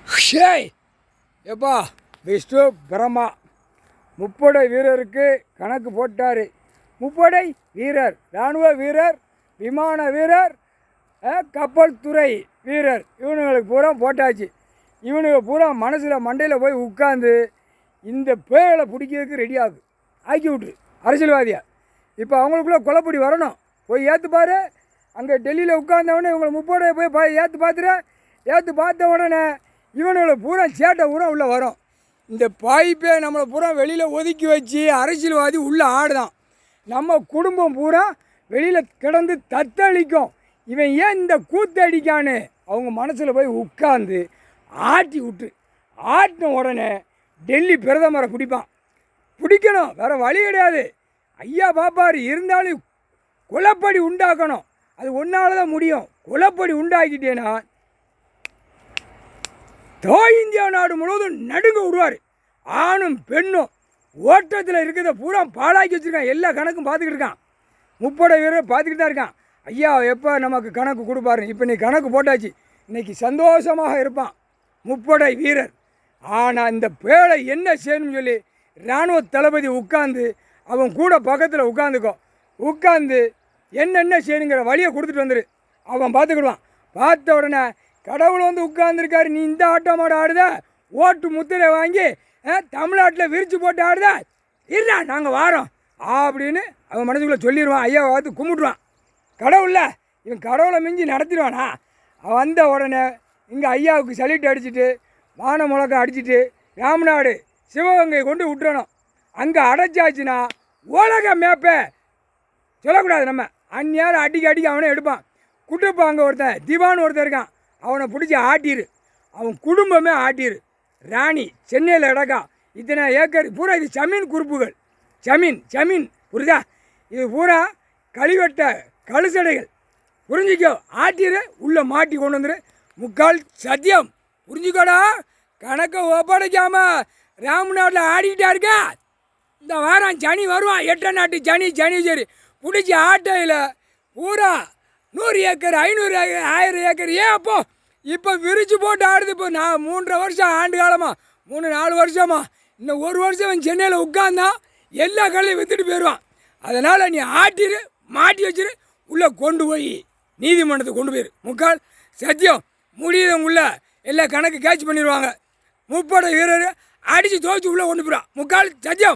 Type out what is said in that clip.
ஷேய் எப்பா விஷ்ணு பிரம்மா முப்படை வீரருக்கு கணக்கு போட்டார். முப்படை வீரர், இராணுவ வீரர், விமான வீரர், கப்பல் துறை வீரர், இவனுங்களுக்கு பூரா போட்டாச்சு. இவனுங்க பூரா மனசில் மண்டையில் போய் உட்காந்து இந்த பேரை பிடிக்கிறதுக்கு ரெடி ஆக்கி விட்ரு அரசியல்வாதியா. இப்போ அவங்களுக்குள்ளே கொலைப்படி வரணும், போய் ஏற்றுப்பார். அங்கே டெல்லியில் உட்கார்ந்தவொடனே இவங்களை முப்படையை போய் ஏற்று பார்த்த உடனே இவனுங்களை பூரா சேட்டை பூரா உள்ளே வரும். இந்த பாய்ப்பே நம்மளை பூரா வெளியில் ஒதுக்கி வச்சு அரசியல்வாதி உள்ளே ஆடுதான். நம்ம குடும்பம் பூரா வெளியில் கிடந்து தத்தளிக்கும். இவன் ஏன் இந்த கூத்தடிக்கான்னு அவங்க மனசில் போய் உட்காந்து ஆட்டி விட்டு ஆட்டின உடனே டெல்லி பிரதமரை பிடிக்கணும், வேறு வழி கிடையாது. ஐயா பாப்பார் இருந்தாலும் குலப்படி உண்டாக்கணும். அது ஒன்றால் தான் முடியும். குலப்படி உண்டாக்கிட்டேன்னா இந்தியா நாடு முழுவதும் நடுங்க விடுவார். ஆணும் பெண்ணும் ஓட்டத்தில் இருக்கிறத பூரா பாழாக்கி வச்சுருக்கான். எல்லா கணக்கும் பார்த்துக்கிட்டு இருக்கான். முப்படை வீரர் பார்த்துக்கிட்டு தான் இருக்கான். ஐயா எப்போ நமக்கு கணக்கு கொடுப்பாரு. இப்போ நீ கணக்கு போட்டாச்சு, இன்றைக்கி சந்தோஷமாக இருப்பான் முப்படை வீரர். ஆனால் இந்த பேழை என்ன செய்யணும்னு சொல்லி இராணுவ தளபதி உட்காந்து அவன் கூட பக்கத்தில் உட்காந்து என்னென்ன செய்யணுங்கிற வழியை கொடுத்துட்டு வந்துரு. அவன் பார்த்துக்கிடுவான். பார்த்த உடனே கடவுள் வந்து உட்கார்ந்துருக்காரு, நீ இந்த ஆட்டமாட ஆடுத, ஓட்டு முத்திரை வாங்கி தமிழ்நாட்டில் விரித்து போட்டு ஆடுத, இருடா நாங்கள் வாரோம் அப்படின்னு அவன் மனசுக்குள்ளே சொல்லிடுவான். ஐயாவை பார்த்து கும்பிட்டுருவான். கடவுளில் இவன் கடவுளை மிஞ்சி நடத்திடுவானா. அவன் வந்த உடனே இங்கே ஐயாவுக்கு சல்யூட் அடிச்சுட்டு வான முழக்கம் அடிச்சுட்டு ராமநாடு சிவகங்கை கொண்டு விட்டுறணும். அங்கே அடைச்சாச்சுன்னா உலக மேப்பை சொல்லக்கூடாது. நம்ம அந்நேரம் அடிக்க அவனே எடுப்பான். குட்டுப்பா அங்கே ஒருத்தன் திவான்னு ஒருத்தன் இருக்கான், அவனை பிடிச்சி ஆட்டிரு. அவன் குடும்பமே ஆட்டிரு. ராணி சென்னையில் இடக்கா, இத்தனை ஏக்கர் பூரா இது ஜமீன் குறிப்புகள். ஜமீன் புரியுதா? இது பூரா கழிவட்ட கழுசடைகள். புரிஞ்சிக்கோ. ஆட்டிரு, உள்ளே மாட்டி கொண்டு வந்துரு. முக்கால் சத்தியம் புரிஞ்சுக்கோடா. கணக்கை ஒப்படைக்காமல் ராமநாட்டில் ஆடிக்கிட்டா இருக்கா. இந்த வாரம் சனி வருவான், 8 நாட்டு சனி சரி பிடிச்சி ஆட்டையில் பூரா 100 ஏக்கர் 500 ஏக்கர் 1000 ஏக்கர். ஏன் இப்போ விரிச்சு போட்டு ஆடுது. இப்போ நான் 3.5 வருஷம் ஆண்டு காலமாக 3-4 வருஷமா இன்னும் 1 வருஷம் சென்னையில் உட்காந்தான் எல்லா கடையும் விற்றுட்டு போயிடுவான். அதனால் நீ ஆட்டிரு, மாட்டி வச்சிரு, உள்ளே கொண்டு போய் நீதிமன்றத்தை கொண்டு போயிரு. முக்கால் சத்தியம் முடியுதவங்க உள்ள எல்லா கணக்கு கேட்ச் பண்ணிடுவாங்க. முப்படை வீரர் அடித்து துவைச்சி உள்ளே கொண்டு போயிடுவான். முக்கால் சத்தியம்.